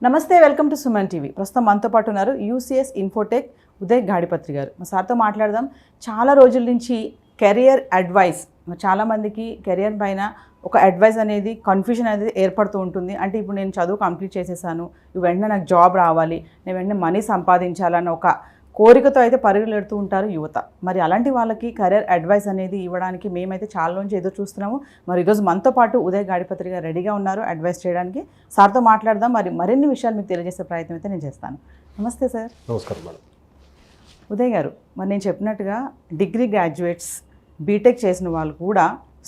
నమస్తే, welcome to Suman TV. ప్రస్తుతం మనతో పాటు ఉన్నారు యూసీఎస్ ఇన్ఫోటెక్ ఉదయ్ గాడిపత్రి గారు. మా సార్తో మాట్లాడదాం. చాలా రోజుల నుంచి కెరియర్ అడ్వైస్, చాలామందికి కెరియర్ పైన ఒక అడ్వైస్ అనేది కన్ఫ్యూజన్ అనేది ఏర్పడుతూ ఉంటుంది. అంటే ఇప్పుడు నేను చదువు కంప్లీట్ చేసేసాను, వెంటనే నాకు జాబ్ రావాలి, నేను వెంటనే మనీ సంపాదించాలన్న ఒక కోరికతో అయితే పరుగులెడుతూ ఉంటారు యువత. మరి అలాంటి వాళ్ళకి కెరియర్ అడ్వైస్ అనేది ఇవ్వడానికి మేమైతే చాలా నుంచి ఎదురు చూస్తున్నాము. మరి ఈరోజు మనతో పాటు ఉదయ్ గాడిపత్రి గారు రెడీగా ఉన్నారు అడ్వైస్ చేయడానికి. సార్తో మాట్లాడదాం. మరి మరిన్ని విషయాలు మీకు తెలియజేసే ప్రయత్నం అయితే నేను చేస్తాను. నమస్తే సార్. నమస్కారం మేడం. ఉదయ్ గారు, మరి నేను చెప్పినట్టుగా డిగ్రీ గ్రాడ్యుయేట్స్, బీటెక్ చేసిన వాళ్ళు కూడా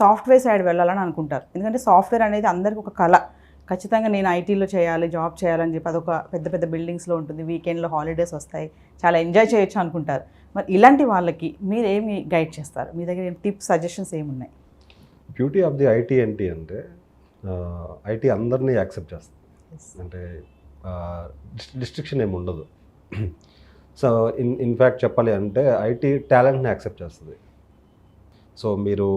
సాఫ్ట్వేర్ సైడ్ వెళ్ళాలని అనుకుంటారు. ఎందుకంటే సాఫ్ట్వేర్ అనేది అందరికీ ఒక కళ. ఖచ్చితంగా నేను ఐటీలో చేయాలి, జాబ్ చేయాలని చెప్పి అదొక పెద్ద పెద్ద బిల్డింగ్స్లో ఉంటుంది, వీకెండ్లో హాలిడేస్ వస్తాయి, చాలా ఎంజాయ్ చేయొచ్చు అనుకుంటారు. మరి ఇలాంటి వాళ్ళకి మీరు ఏమి గైడ్ చేస్తారు? మీ దగ్గర టిప్స్, సజెషన్స్ ఏమున్నాయి? బ్యూటీ ఆఫ్ ది ఐటీ ఏంటి అంటే ఐటీ అందరినీ యాక్సెప్ట్ చేస్తుంది. అంటే డిస్ట్రిక్షన్ ఏమి ఉండదు. సో ఇన్ఫ్యాక్ట్ చెప్పాలి అంటే ఐటీ టాలెంట్ని యాక్సెప్ట్ చేస్తుంది. సో మీరు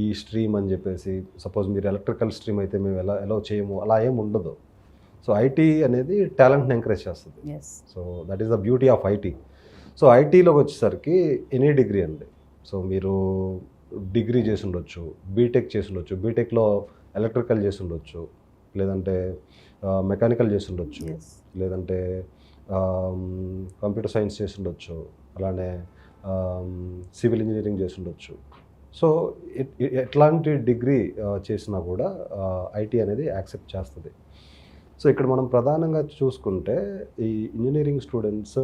ఈ స్ట్రీమ్ అని చెప్పేసి, సపోజ్ మీరు ఎలక్ట్రికల్ స్ట్రీమ్ అయితే మేము ఎలా చేయము, అలా ఏమి ఉండదు. సో ఐటీ అనేది టాలెంట్ని ఎంకరేజ్ చేస్తుంది. So that is the beauty of IT. So ఐటీలోకి వచ్చేసరికి ఎనీ డిగ్రీ అండి. సో మీరు డిగ్రీ చేసి ఉండొచ్చు, బీటెక్ చేసి ఉండొచ్చు, బీటెక్లో ఎలక్ట్రికల్ చేసి ఉండొచ్చు, లేదంటే మెకానికల్ చేసి ఉండొచ్చు, లేదంటే కంప్యూటర్ సైన్స్ చేసి ఉండొచ్చు, అలానే సివిల్ ఇంజనీరింగ్ చేసి ఉండొచ్చు. సో ఎట్లాంటి డిగ్రీ చేసినా కూడా ఐటీ అనేది యాక్సెప్ట్ చేస్తుంది. సో ఇక్కడ మనం ప్రధానంగా చూసుకుంటే ఈ ఇంజనీరింగ్ స్టూడెంట్స్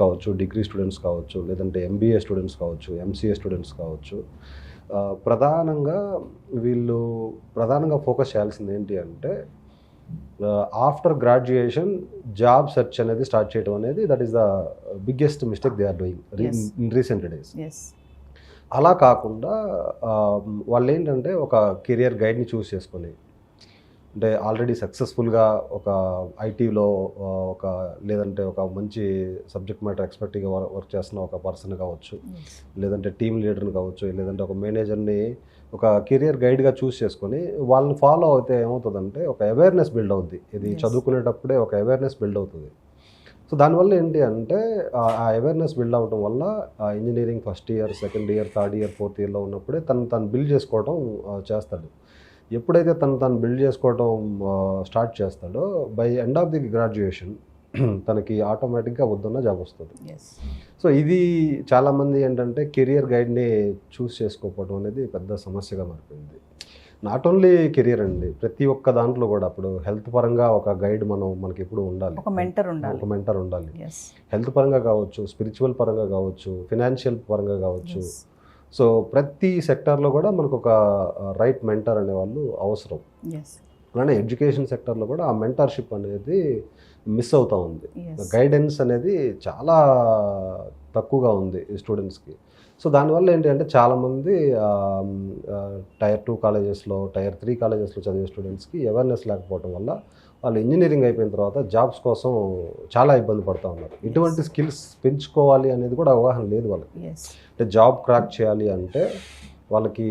కావచ్చు, డిగ్రీ స్టూడెంట్స్ కావచ్చు, లేదంటే ఎంబీఏ స్టూడెంట్స్ కావచ్చు, ఎంసీఏ స్టూడెంట్స్ కావచ్చు, ప్రధానంగా ఫోకస్ చేయాల్సింది ఏంటి అంటే ఆఫ్టర్ గ్రాడ్యుయేషన్ జాబ్ సెర్చ్ అనేది స్టార్ట్ చేయడం అనేది that is the biggest mistake they are doing in recent days. అలా కాకుండా వాళ్ళు ఏంటంటే ఒక కెరియర్ గైడ్ని చూస్ చేసుకొని, అంటే ఆల్రెడీ సక్సెస్ఫుల్గా ఒక ఐటీలో లేదంటే ఒక మంచి సబ్జెక్ట్ మ్యాటర్ ఎక్స్పర్ట్గా వర్క్ చేస్తున్న ఒక పర్సన్ కావచ్చు, లేదంటే టీమ్ లీడర్ని కావచ్చు, లేదంటే ఒక మేనేజర్ని ఒక కెరియర్ గైడ్గా చూస్ చేసుకొని వాళ్ళని ఫాలో అయితే ఏమవుతుందంటే ఒక అవేర్నెస్ బిల్డ్ అవుద్ది. ఇది చదువుకునేటప్పుడే ఒక అవేర్నెస్ బిల్డ్ అవుతుంది. సో దానివల్ల ఏంటి అంటే ఆ అవేర్నెస్ బిల్డ్ అవ్వడం వల్ల engineering first year, second year, third year, fourth ఇయర్లో ఉన్నప్పుడే తను బిల్డ్ చేసుకోవడం చేస్తాడు. ఎప్పుడైతే తను బిల్డ్ చేసుకోవడం స్టార్ట్ చేస్తాడో by end of the graduation తనకి ఆటోమేటిక్గా వద్దున్న జాబ్ వస్తుంది. సో ఇది చాలామంది ఏంటంటే కెరియర్ గైడ్ని చూస్ చేసుకోకపోవడం అనేది పెద్ద సమస్యగా మారిపోయింది. నాట్ ఓన్లీ కెరియర్ అండి, ప్రతి ఒక్క దాంట్లో కూడా. ఇప్పుడు హెల్త్ పరంగా ఒక గైడ్ మనకి ఎప్పుడు ఉండాలి, ఒక మెంటర్ ఉండాలి. హెల్త్ పరంగా కావచ్చు, స్పిరిచువల్ పరంగా కావచ్చు, ఫినాన్షియల్ పరంగా కావచ్చు. సో ప్రతి సెక్టార్లో కూడా మనకు ఒక రైట్ మెంటర్ అనేవాళ్ళు అవసరం. అలానే ఎడ్యుకేషన్ సెక్టర్లో కూడా ఆ మెంటర్షిప్ అనేది మిస్ అవుతూ ఉంది. గైడెన్స్ అనేది చాలా తక్కువగా ఉంది ఈ స్టూడెంట్స్కి. సో దానివల్ల ఏంటి అంటే చాలామంది టైర్ 2 కాలేజెస్లో, టైర్ 3 కాలేజెస్లో చదివే స్టూడెంట్స్కి అవేర్నెస్ లేకపోవడం వల్ల వాళ్ళు ఇంజనీరింగ్ అయిపోయిన తర్వాత జాబ్స్ కోసం చాలా ఇబ్బంది పడుతూ ఉన్నారు. ఇటువంటి స్కిల్స్ పెంచుకోవాలి అనేది కూడా అవగాహన లేదు వాళ్ళకి. అంటే జాబ్ క్రాక్ చేయాలి అంటే వాళ్ళకి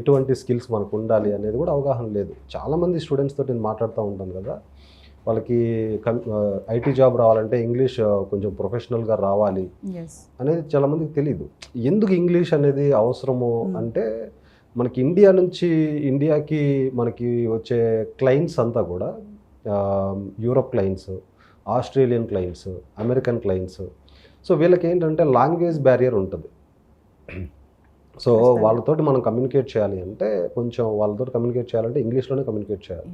ఎటువంటి స్కిల్స్ మనకు ఉండాలి అనేది కూడా అవగాహన లేదు. చాలామంది స్టూడెంట్స్ తోటి నేను మాట్లాడుతూ ఉంటాను కదా, వాళ్ళకి ఐటీ జాబ్ రావాలంటే ఇంగ్లీష్ కొంచెం ప్రొఫెషనల్గా రావాలి అనేది చాలామందికి తెలీదు. ఎందుకు ఇంగ్లీష్ అనేది అవసరము అంటే మనకి ఇండియాకి మనకి వచ్చే క్లయింట్స్ అంతా కూడా Europe clients, Australian clients, American clients. So వీళ్ళకి ఏంటంటే లాంగ్వేజ్ బ్యారియర్ ఉంటుంది. సో వాళ్ళతోటి మనం కమ్యూనికేట్ చేయాలి అంటే ఇంగ్లీష్లోనే కమ్యూనికేట్ చేయాలి.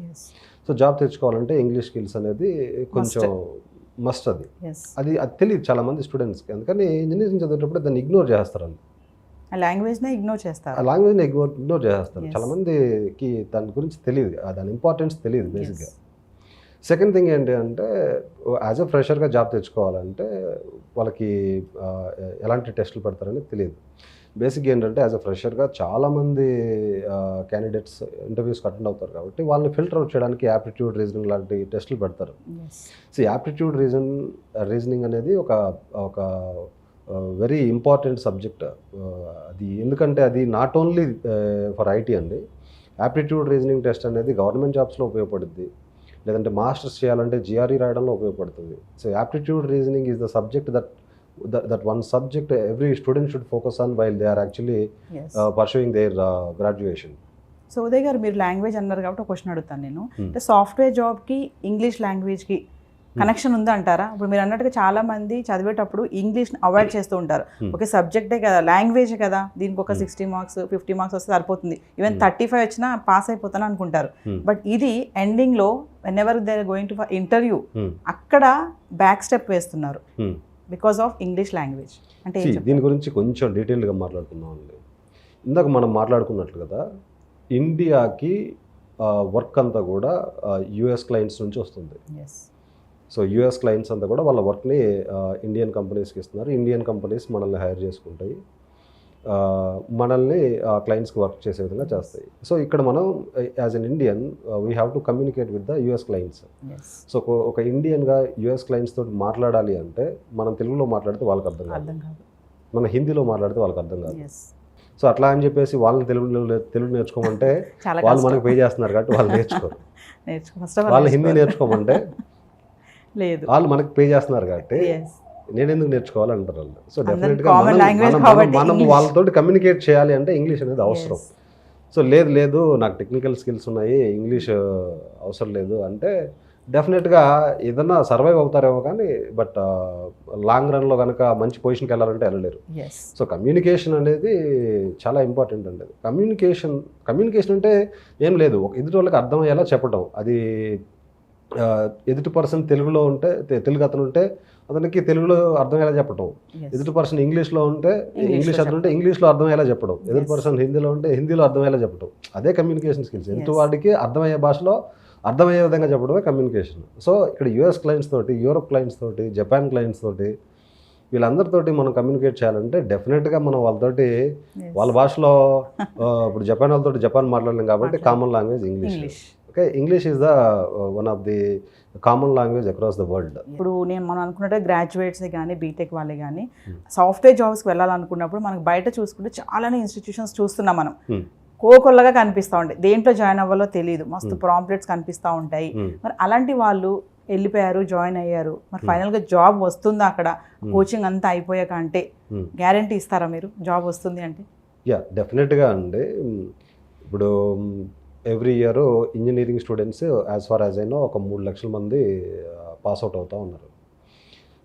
సో జాబ్ తెచ్చుకోవాలంటే ఇంగ్లీష్ స్కిల్స్ అనేది కొంచెం మస్ట్. అది తెలియదు చాలామంది స్టూడెంట్స్కి. అందుకని ఇంజనీరింగ్ చదివేటప్పుడు దాన్ని ఇగ్నోర్ చేస్తారు. లాంగ్వేజ్ని ఇగ్నోర్ చేస్తారు. చాలామందికి దాని గురించి తెలియదు, దాని ఇంపార్టెన్స్ తెలియదు బేసిక్గా. సెకండ్ థింగ్ ఏంటి అంటే యాజ్ అ ఫ్రెషర్గా జాబ్ తెచ్చుకోవాలంటే వాళ్ళకి ఎలాంటి టెస్టులు పెడతారని తెలియదు. బేసిక్గా ఏంటంటే యాజ్ అ ఫ్రెషర్గా చాలామంది క్యాండిడేట్స్ ఇంటర్వ్యూస్కి అటెండ్ అవుతారు కాబట్టి వాళ్ళని ఫిల్టర్ అవుట్ చేయడానికి యాప్టిట్యూడ్, రీజనింగ్ లాంటి టెస్టులు పెడతారు. సో యాప్టిట్యూడ్, రీజనింగ్ అనేది ఒక వెరీ ఇంపార్టెంట్ సబ్జెక్ట్. అది ఎందుకంటే అది నాట్ ఓన్లీ ఫర్ ఐటీ అండి, యాప్టిట్యూడ్ రీజనింగ్ టెస్ట్ అనేది గవర్నమెంట్ జాబ్స్లో ఉపయోగపడుద్ది, లేదంటే మాస్టర్స్ చేయాలంటే జిఆర్ఈ రాయడంలో ఉపయోగపడుతుంది. So aptitude reasoning is the subject that one subject every student should focus on while they are actually pursuing their graduation. So Uday గారు మీరు లాంగ్వేజ్ అన్నారు కాబట్టి ఒక క్వశ్చన్ అడుగుతాను నేను. అంటే సాఫ్ట్వేర్ జాబ్కి ఇంగ్లీష్ లాంగ్వేజ్కి కనెక్షన్ ఉందా అంటారా? ఇప్పుడు మీరు అన్నట్టుగా చాలా మంది చదివేటప్పుడు ఇంగ్లీష్ అవాయిడ్ చేస్తూ ఉంటారు. ఓకే సబ్జెక్టే కదా, లాంగ్వేజే కదా, దీనికి ఒక 60 మార్క్స్ 50 మార్క్స్ వస్తే సరిపోతుంది, ఈవెన్ 35 వచ్చినా పాస్ అయిపోతాను అనుకుంటారు. బట్ ఇది ఎండింగ్లో whenever they are going to for interview అక్కడ బ్యాక్ స్టెప్ వేస్తున్నారు బికాస్ ఆఫ్ ఇంగ్లీష్ లాంగ్వేజ్. అంటే దీని గురించి కొంచెం డీటెయిల్గా మాట్లాడుకుందాం అండి. ఇందాక మనం మాట్లాడుకున్నట్లు కదా, ఇండియాకి వర్క్ అంతా కూడా యుఎస్ క్లయింట్స్ నుంచి వస్తుంది. సో యూఎస్ క్లయింట్స్ అంతా కూడా వాళ్ళ వర్క్ని ఇండియన్ కంపెనీస్కి ఇస్తున్నారు. ఇండియన్ కంపెనీస్ మనల్ని హైర్ చేసుకుంటాయి, మనల్ని క్లయింట్స్కి వర్క్ చేసే విధంగా చేస్తాయి. సో ఇక్కడ మనం as an Indian we have to communicate with the US clients. So ఒక ఇండియన్గా యూఎస్ క్లయింట్స్ తోటి మాట్లాడాలి అంటే మనం తెలుగులో మాట్లాడితే వాళ్ళకి అర్థం కాదు, మన హిందీలో మాట్లాడితే వాళ్ళకి అర్థం కాదు. సో అట్లా అని చెప్పేసి వాళ్ళని తెలుగు నేర్చుకోమంటే వాళ్ళు మనకు పే చేస్తున్నారు కాబట్టి వాళ్ళు నేర్చుకోరు. వాళ్ళు హిందీ నేర్చుకోమంటే లేదు, వాళ్ళు మనకు పే చేస్తున్నారు కాబట్టి నేను ఎందుకు నేర్చుకోవాలంటారు వాళ్ళు. సో డెఫినెట్గా మనం వాళ్ళతో కమ్యూనికేట్ చేయాలి అంటే ఇంగ్లీష్ అనేది అవసరం. సో లేదు నాకు టెక్నికల్ స్కిల్స్ ఉన్నాయి, ఇంగ్లీష్ అవసరం లేదు అంటే డెఫినెట్గా ఏదన్నా సర్వైవ్ అవుతారేమో కానీ బట్ లాంగ్ రన్లో కనుక మంచి పొజిషన్కి వెళ్ళాలంటే వెళ్ళలేరు. సో కమ్యూనికేషన్ అనేది చాలా ఇంపార్టెంట్ అండి. కమ్యూనికేషన్ అంటే ఏం లేదు, ఎదుటి వాళ్ళకి అర్థమయ్యేలా చెప్పడం. అది ఎదుటి పర్సన్ తెలుగులో ఉంటే తెలుగు అతను ఉంటే అతనికి తెలుగులో అర్థమయ్యేలా చెప్పడం, ఎదుటి పర్సన్ ఇంగ్లీష్లో ఉంటే ఇంగ్లీష్ అతను ఉంటే ఇంగ్లీష్లో అర్థమయ్యేలా చెప్పడం, ఎదుటి పర్సన్ హిందీలో ఉంటే హిందీలో అర్థమయ్యేలా చెప్పడం. అదే కమ్యూనికేషన్ స్కిల్స్. ఎదుటి వాడికి అర్థమయ్యే భాషలో అర్థమయ్యే విధంగా చెప్పడమే కమ్యూనికేషన్. సో ఇక్కడ యూఎస్ క్లయింట్స్ తోటి, యూరోప్ క్లయింట్స్ తోటి, జపాన్ క్లయింట్స్ తోటి, వీళ్ళందరితోటి మనం కమ్యూనికేట్ చేయాలంటే డెఫినెట్గా మనం వాళ్ళతోటి వాళ్ళ భాషలో ఇప్పుడు జపాన్ వాళ్ళతోటి జపాన్ మాట్లాడలేం కాబట్టి common language English. Okay, English is the one of the common language across the world. ఇప్పుడు మనం అనుకున్నట్టు గ్రాడ్యుయేట్స్ కానీ బీటెక్ వాళ్ళే కానీ సాఫ్ట్వేర్ జాబ్స్కి వెళ్ళాలనుకున్నప్పుడు మనకు బయట చూసుకుంటే చాలానే ఇన్స్టిట్యూషన్స్ చూస్తున్నాం మనం, కోకొల్లగా కనిపిస్తూ ఉంటాయి, దేంట్లో జాయిన్ అవ్వాలో తెలియదు, మస్తు ప్రాంప్లెట్స్ కనిపిస్తూ ఉంటాయి. మరి అలాంటి వాళ్ళు వెళ్ళిపోయారు, జాయిన్ అయ్యారు, మరి ఫైనల్గా జాబ్ వస్తుందా అక్కడ కోచింగ్ అంతా అయిపోయాక? అంటే గ్యారంటీ ఇస్తారా మీరు జాబ్ వస్తుంది అంటే? యా డెఫినెట్గా అండి. ఇప్పుడు every year engineering students as far as అయినా ఒక 3 లక్షల మంది పాస్అవుట్ అవుతూ ఉన్నారు.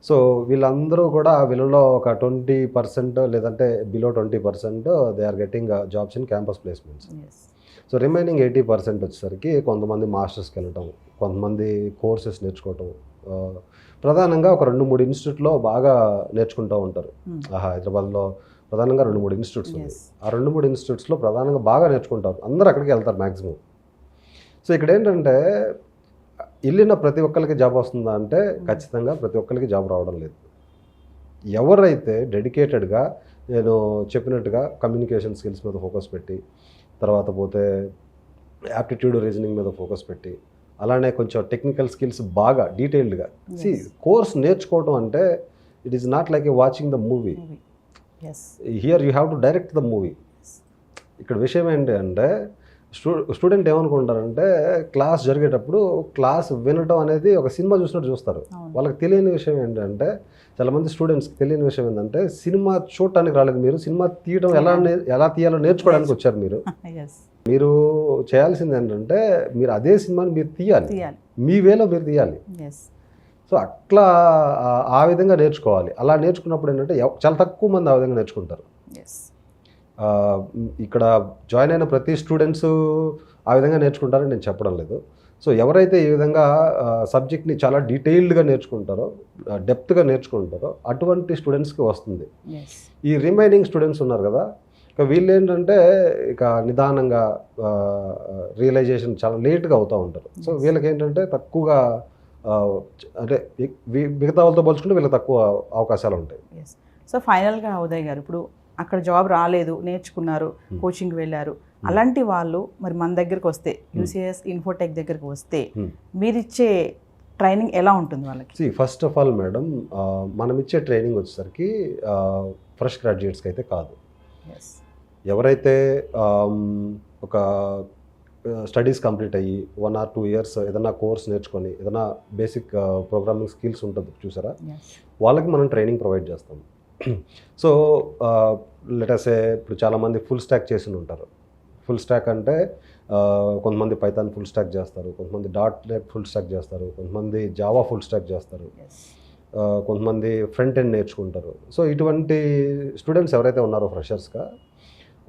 సో వీళ్ళందరూ కూడా వీళ్ళలో ఒక 20% లేదంటే below 20% they are getting jobs in campus placements. So remaining 80% వచ్చేసరికి కొంతమంది మాస్టర్స్కి వెళ్ళటం, కొంతమంది కోర్సెస్ నేర్చుకోవటం. ప్రధానంగా ఒక 2-3 ఇన్స్టిట్యూట్లో బాగా నేర్చుకుంటూ ఉంటారు. హైదరాబాద్లో ప్రధానంగా 2-3 ఇన్స్టిట్యూట్స్ ఉన్నాయి. ఆ 2-3 ఇన్స్టిట్యూట్స్లో ప్రధానంగా బాగా నేర్చుకుంటారు, అందరూ అక్కడికి వెళ్తారు మ్యాక్సిమం. సో ఇక్కడ ఏంటంటే వెళ్ళిన ప్రతి ఒక్కరికి జాబ్ వస్తుందా అంటే ఖచ్చితంగా ప్రతి ఒక్కరికి జాబ్ రావడం లేదు. ఎవరైతే డెడికేటెడ్గా నేను చెప్పినట్టుగా కమ్యూనికేషన్ స్కిల్స్ మీద ఫోకస్ పెట్టి, తర్వాత పోతే యాప్టిట్యూడ్ రీజనింగ్ మీద ఫోకస్ పెట్టి, అలానే కొంచెం టెక్నికల్ స్కిల్స్ బాగా డీటెయిల్డ్గా కోర్స్ నేర్చుకోవడం అంటే it is not like A watching the movie. Here you have to direct the movie. ఇక్కడ విషయం ఏంటి అంటే స్టూడెంట్ ఏమనుకుంటారంటే క్లాస్ జరిగేటప్పుడు క్లాస్ వినటం అనేది ఒక సినిమా చూసినట్టు చూస్తారు. వాళ్ళకి తెలియని విషయం ఏంటంటే, చాలామంది స్టూడెంట్స్కి తెలియని విషయం ఏంటంటే సినిమా చూడటానికి రాలేదు మీరు, సినిమా తీయడం ఎలా తీయాలో నేర్చుకోవడానికి వచ్చారు. మీరు చేయాల్సింది ఏంటంటే మీరు అదే సినిమాని మీరు తీయాలి, మీ వేలో మీరు తీయాలి. సో అట్లా ఆ విధంగా నేర్చుకోవాలి. అలా నేర్చుకున్నప్పుడు ఏంటంటే చాలా తక్కువ మంది ఆ విధంగా నేర్చుకుంటారు. ఇక్కడ జాయిన్ అయిన ప్రతి స్టూడెంట్స్ ఆ విధంగా నేర్చుకుంటారని నేను చెప్పడం లేదు. సో ఎవరైతే ఈ విధంగా సబ్జెక్ట్ని చాలా డీటెయిల్డ్గా నేర్చుకుంటారో, డెప్త్గా నేర్చుకుంటారో అటువంటి స్టూడెంట్స్కి వస్తుంది. ఈ రిమైనింగ్ స్టూడెంట్స్ ఉన్నారు కదా, ఇక వీళ్ళు ఏంటంటే ఇక నిదానంగా రియలైజేషన్ చాలా లేట్గా అవుతూ ఉంటారు. సో వీళ్ళకి ఏంటంటే తక్కువగా అంటే మిగతా వాళ్ళతో పోల్చుకుంటే వీళ్ళకి తక్కువ అవకాశాలు ఉంటాయి. సో ఫైనల్గా ఉదయ్ గారు, ఇప్పుడు అక్కడ జాబ్ రాలేదు, నేర్చుకున్నారు, కోచింగ్కి వెళ్ళారు, అలాంటి వాళ్ళు మరి మన దగ్గరకు వస్తే, యూసీఎస్ ఇన్ఫోటెక్ దగ్గరకు వస్తే మీరిచ్చే ట్రైనింగ్ ఎలా ఉంటుంది వాళ్ళకి? ఫస్ట్ ఆఫ్ ఆల్ మేడం, మనం ఇచ్చే ట్రైనింగ్ వచ్చేసరికి ఫ్రెష్ గ్రాడ్యుయేట్స్కి అయితే కాదు. ఎవరైతే ఒక స్టడీస్ కంప్లీట్ అయ్యి 1 or 2 years ఏదైనా కోర్స్ నేర్చుకొని ఏదైనా బేసిక్ ప్రోగ్రామింగ్ స్కిల్స్ ఉంటుంది చూసారా, వాళ్ళకి మనం ట్రైనింగ్ ప్రొవైడ్ చేస్తాం. సో లెటర్సే ఇప్పుడు చాలామంది ఫుల్ స్టాక్ చేసి ఉంటారు. ఫుల్ స్టాక్ అంటే కొంతమంది పైథాన్ ఫుల్ స్టాక్ చేస్తారు, కొంతమంది .NET ఫుల్ స్టాక్ చేస్తారు, కొంతమంది జావా ఫుల్ స్టాక్ చేస్తారు, కొంతమంది ఫ్రంట్ ఎండ్ నేర్చుకుంటారు. సో ఇటువంటి స్టూడెంట్స్ ఎవరైతే ఉన్నారో ఫ్రెషర్స్గా,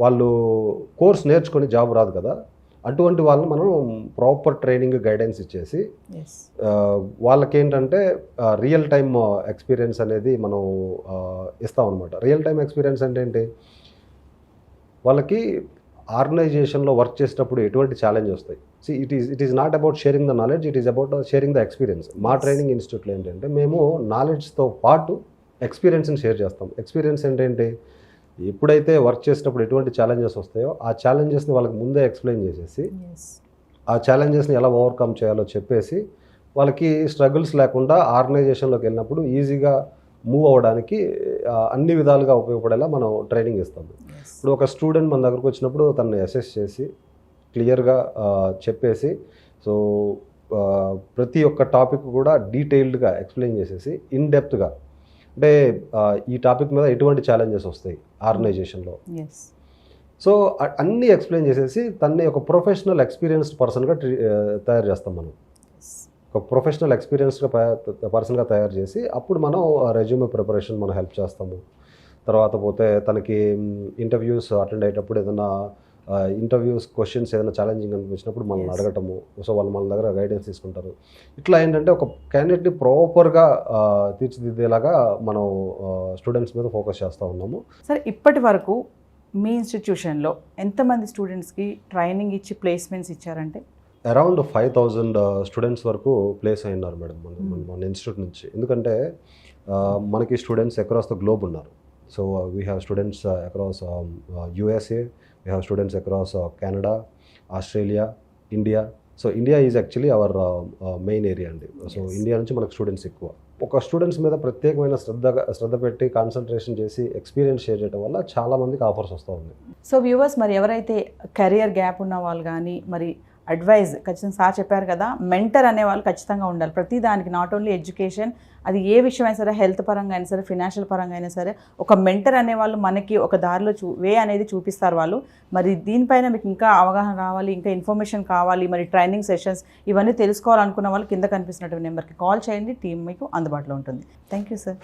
వాళ్ళు కోర్స్ నేర్చుకొని జాబ్ రాదు కదా, అటువంటి వాళ్ళని మనం ప్రాపర్ ట్రైనింగ్ గైడెన్స్ ఇచ్చేసి వాళ్ళకేంటంటే రియల్ టైమ్ ఎక్స్పీరియన్స్ అనేది మనం ఇస్తాం అనమాట. రియల్ టైమ్ ఎక్స్పీరియన్స్ అంటే ఏంటి, వాళ్ళకి ఆర్గనైజేషన్లో వర్క్ చేసేటప్పుడు ఎటువంటి ఛాలెంజ్ వస్తాయి. It is not about sharing the knowledge, it is about sharing the experience. మా ట్రైనింగ్ ఇన్స్టిట్యూట్లో ఏంటంటే మేము నాలెడ్జ్తో పాటు ఎక్స్పీరియన్స్ని షేర్ చేస్తాం. ఎక్స్పీరియన్స్ ఏంటంటే ఎప్పుడైతే వర్క్ చేసేటప్పుడు ఎటువంటి ఛాలెంజెస్ వస్తాయో ఆ ఛాలెంజెస్ని వాళ్ళకి ముందే ఎక్స్ప్లెయిన్ చేసేసి ఆ ఛాలెంజెస్ని ఎలా ఓవర్కమ్ చేయాలో చెప్పేసి వాళ్ళకి స్ట్రగుల్స్ లేకుండా ఆర్గనైజేషన్లోకి వెళ్ళినప్పుడు ఈజీగా మూవ్ అవ్వడానికి అన్ని విధాలుగా ఉపయోగపడేలా మనం ట్రైనింగ్ ఇస్తాము. ఇప్పుడు ఒక స్టూడెంట్ మన దగ్గరకు వచ్చినప్పుడు తనని అసెస్ చేసి క్లియర్గా చెప్పేసి, సో ప్రతి ఒక్క టాపిక్ కూడా డీటెయిల్డ్గా ఎక్స్ప్లెయిన్ చేసేసి ఇన్ డెప్త్గా, అంటే ఈ టాపిక్ మీద ఎటువంటి ఛాలెంజెస్ వస్తాయి ఆర్గనైజేషన్లో, సో అన్నీ ఎక్స్ప్లెయిన్ చేసేసి తన్ని ఒక ప్రొఫెషనల్ ఎక్స్పీరియన్స్డ్ పర్సన్గా తయారు చేస్తాం మనం. ఒక ప్రొఫెషనల్ ఎక్స్పీరియన్స్డ్ పర్సన్గా తయారు చేసి అప్పుడు మనం రెజ్యూమే ప్రిపరేషన్ మనం హెల్ప్ చేస్తాము. తర్వాత పోతే తనకి ఇంటర్వ్యూస్ అటెండ్ అయ్యేటప్పుడు ఏదైనా ఇంటర్వ్యూస్ క్వశ్చన్స్ ఏదైనా ఛాలెంజింగ్ అనిపించినప్పుడు మనల్ని అడగటము, సో వాళ్ళు మన దగ్గర గైడెన్స్ తీసుకుంటారు. ఇట్లా ఏంటంటే ఒక క్యాండిడేట్ని ప్రాపర్గా తీర్చిదిద్దేలాగా మనం స్టూడెంట్స్ మీద ఫోకస్ చేస్తూ ఉన్నాము. సార్, ఇప్పటి వరకు మీ ఇన్స్టిట్యూషన్లో ఎంతమంది స్టూడెంట్స్కి ట్రైనింగ్ ఇచ్చి ప్లేస్మెంట్స్ ఇచ్చారంటే? అరౌండ్ 5,000 స్టూడెంట్స్ వరకు ప్లేస్ అయినారు మేడం మన ఇన్స్టిట్యూట్ నుంచి. ఎందుకంటే మనకి స్టూడెంట్స్ అక్రాస్ ద గ్లోబ్ ఉన్నారు. So we have students across USA, we have students across Canada, Australia, India. So India is actually our main area అండి. సో ఇండియా నుంచి మనకు స్టూడెంట్స్ ఎక్కువ. ఒక స్టూడెంట్స్ మీద ప్రత్యేకమైన శ్రద్ధ పెట్టి కాన్సన్ట్రేషన్ చేసి ఎక్స్పీరియన్స్ షేర్ చేయడం వల్ల చాలామందికి ఆఫర్స్ వస్తూ ఉంది. సో వ్యూవర్స్, మరి ఎవరైతే కెరియర్ గ్యాప్ ఉన్న వాళ్ళు కానీ, మరి అడ్వైజ్ ఖచ్చితంగా సార్ చెప్పారు కదా, మెంటర్ అనేవాళ్ళు ఖచ్చితంగా ఉండాలి ప్రతి దానికి. నాట్ ఓన్లీ ఎడ్యుకేషన్, అది ఏ విషయం అయినా సరే, హెల్త్ పరంగా అయినా సరే, ఫినాన్షియల్ పరంగా అయినా సరే, ఒక మెంటర్ అనేవాళ్ళు మనకి ఒక దారిలో వే అనేది చూపిస్తారు వాళ్ళు. మరి దీనిపైన మీకు ఇంకా అవగాహన రావాలి, ఇంకా ఇన్ఫర్మేషన్ కావాలి, మరి ట్రైనింగ్ సెషన్స్ ఇవన్నీ తెలుసుకోవాలనుకున్న వాళ్ళు కింద కనిపిస్తున్నటువంటి నెంబర్కి కాల్ చేయండి, టీం మీకు అందుబాటులో ఉంటుంది. Thank you sir.